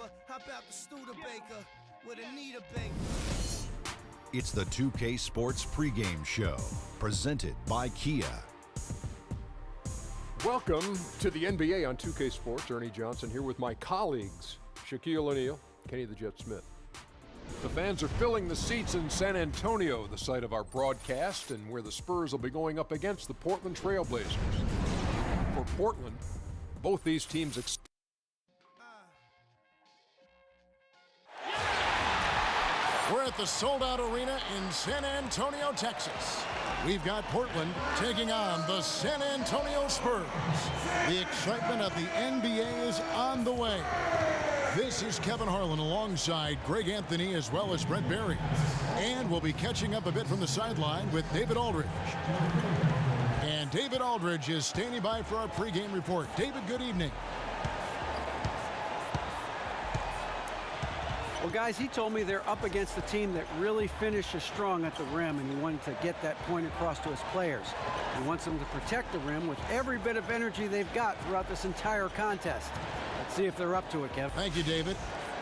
paper. Hop out the Studebaker with Anita Baker. It's the 2K Sports pregame show, presented by Kia. Welcome to the NBA on 2K Sports. Ernie Johnson here with my colleagues, Shaquille O'Neal, Kenny the Jet Smith. The fans are filling the seats in San Antonio, the site of our broadcast, and where the Spurs will be going up against the Portland Trailblazers. For Portland, both these teams We're at the sold-out arena in San Antonio, Texas. We've got Portland taking on the San Antonio Spurs. The excitement of the NBA is on the way. This is Kevin Harlan alongside Greg Anthony as well as Brent Barry. And we'll be catching up a bit from the sideline with David Aldridge. And David Aldridge is standing by for our pregame report. David, good evening. Well, guys, he told me they're up against a team that really finishes strong at the rim, and he wanted to get that point across to his players. He wants them to protect the rim with every bit of energy they've got throughout this entire contest. Let's see if they're up to it, Kev. Thank you, David.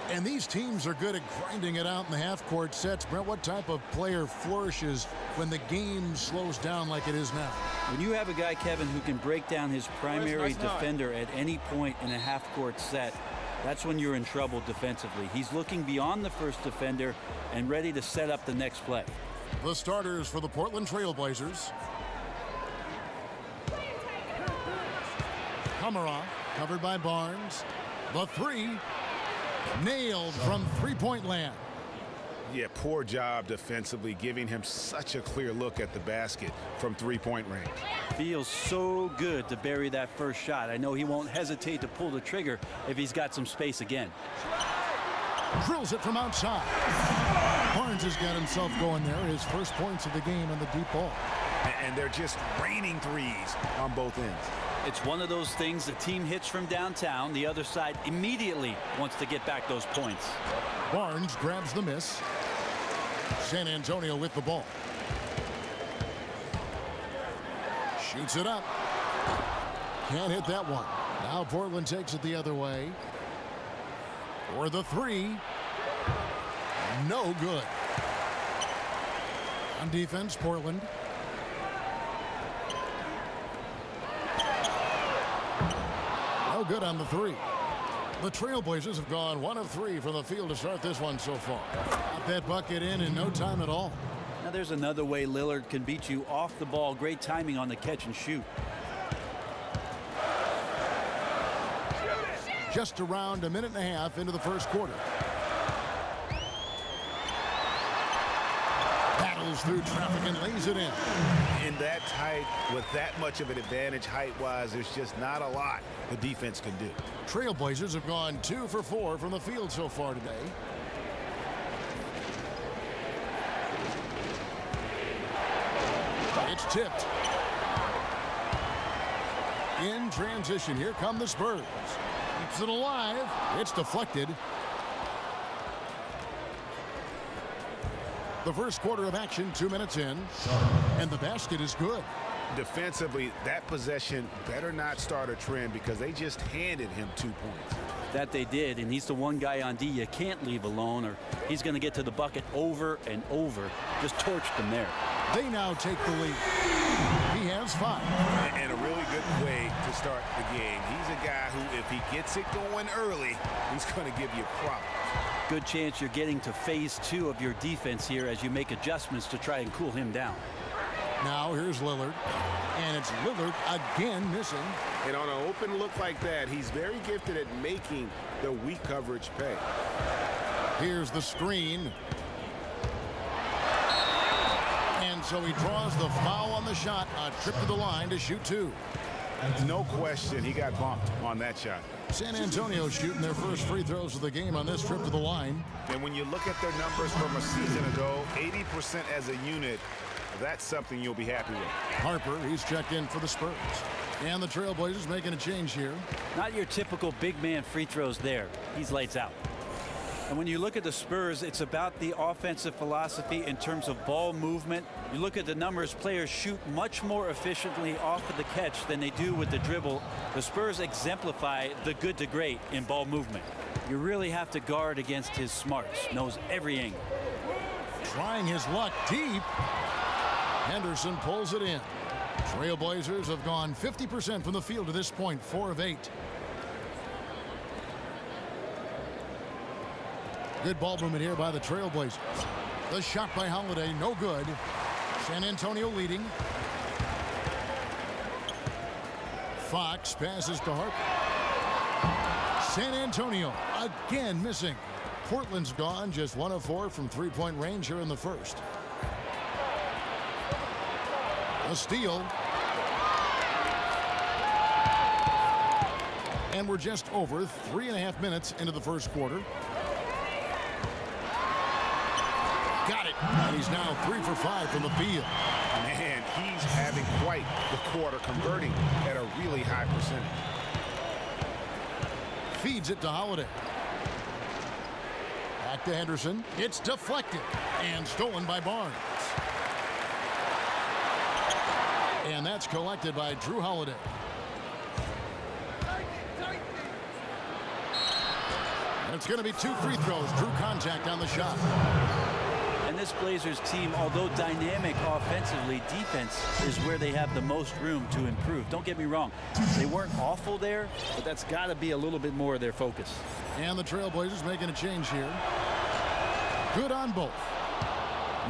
And these teams are good at grinding it out in the half-court sets. Brent, what type of player flourishes when the game slows down like it is now? When you have a guy, Kevin, who can break down his primary defender at any point in a half-court set, that's when you're in trouble defensively. He's looking beyond the first defender and ready to set up the next play. The starters for the Portland Trailblazers. Kamara, covered by Barnes. The three, nailed from three-point land. Yeah, poor job defensively, giving him such a clear look at the basket from three-point range. Feels so good to bury that first shot. I know he won't hesitate to pull the trigger if he's got some space again. Drills it from outside. Barnes has got himself going there. His first points of the game on the deep ball. And they're just raining threes on both ends. It's one of those things the team hits from downtown. The other side immediately wants to get back those points. Barnes grabs the miss. San Antonio with the ball. Shoots it up. Can't hit that one. Now Portland takes it the other way. For the three. No good. On defense, Portland. No good on the three. The Trailblazers have gone 1 of 3 from the field to start this one so far. Got that bucket in no time at all. Now there's another way Lillard can beat you off the ball. Great timing on the catch and shoot. Just around a minute and a half into the first quarter. Battles through traffic and lays it in. In that tight, with that much of an advantage height-wise, there's just not a lot the defense can do. Trailblazers have gone 2 for 4 from the field so far today. It's tipped. In transition, here come the Spurs. Keeps it alive. It's deflected. The first quarter of action, 2 minutes in, and the basket is good. Defensively, that possession better not start a trend because they just handed him 2 points. That they did, and he's the one guy on D you can't leave alone, or he's going to get to the bucket over and over. Just torched them there. They now take the lead. He has 5. And a really good way to start the game. He's a guy who, if he gets it going early, he's going to give you problems. Good chance you're getting to phase 2 of your defense here as you make adjustments to try and cool him down. Now here's Lillard, and it's Lillard again missing. And on an open look like that, he's very gifted at making the weak coverage pay. Here's the screen. And so he draws the foul on the shot, a trip to the line to shoot 2. No question, he got bumped on that shot. San Antonio shooting their first free throws of the game on this trip to the line. And when you look at their numbers from a season ago, 80% as a unit, that's something you'll be happy with. Harper, he's checked in for the Spurs. And the Trailblazers making a change here. Not your typical big man free throws there. He's lights out. And when you look at the Spurs, it's about the offensive philosophy in terms of ball movement. You look at the numbers, players shoot much more efficiently off of the catch than they do with the dribble. The Spurs exemplify the good to great in ball movement. You really have to guard against his smarts. Knows every angle. Trying his luck deep. Henderson pulls it in. Trailblazers have gone 50% from the field to this point, 4 of 8. Good ball movement here by the Trailblazers. The shot by Holiday, no good. San Antonio leading. Fox passes to Harper. San Antonio again missing. Portland's gone just 1 of 4 from three-point range here in the first. A steal. And we're just over 3.5 minutes into the first quarter. Got it. And he's now 3 for 5 from the field. Man, he's having quite the quarter, converting at a really high percentage. Feeds it to Holiday. Back to Henderson. It's deflected and stolen by Barnes. And that's collected by Drew Holiday. And it's going to be 2 free throws. Drew contact on the shot. And this Blazers team, although dynamic offensively, defense is where they have the most room to improve. Don't get me wrong. They weren't awful there, but that's got to be a little bit more of their focus. And the Trailblazers making a change here. Good on both.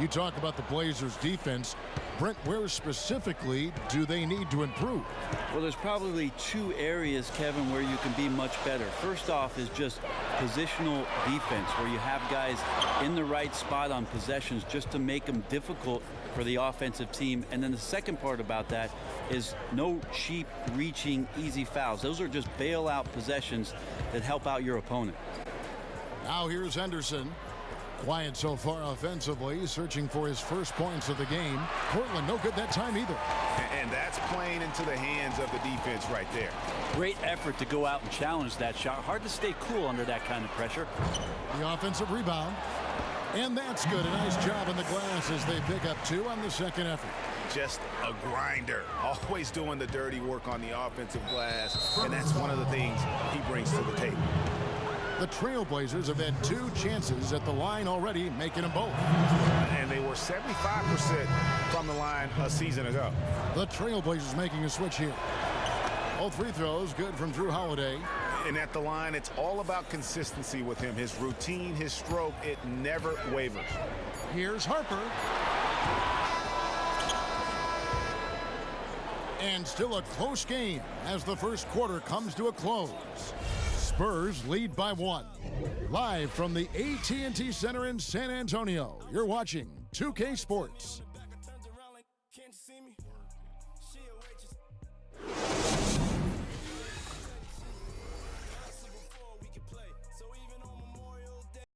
You talk about the Blazers defense. Brent, where specifically do they need to improve? Well, there's probably 2 areas, Kevin, where you can be much better. First off is just positional defense, where you have guys in the right spot on possessions just to make them difficult for the offensive team. And then the second part about that is no cheap, reaching, easy fouls. Those are just bailout possessions that help out your opponent. Now here's Henderson. Quiet so far offensively, searching for his first points of the game. Portland no good that time either. And that's playing into the hands of the defense right there. Great effort to go out and challenge that shot. Hard to stay cool under that kind of pressure. The offensive rebound. And that's good. A nice job in the glass as they pick up 2 on the second effort. Just a grinder. Always doing the dirty work on the offensive glass. And that's one of the things he brings to the table. The Trailblazers have had 2 chances at the line already, making them both. And they were 75% from the line a season ago. The Trailblazers making a switch here. All free throws good from Drew Holiday. And at the line, it's all about consistency with him. His routine, his stroke, it never wavers. Here's Harper. And still a close game as the first quarter comes to a close. Spurs lead by 1. Live from the AT&T Center in San Antonio, you're watching 2K Sports.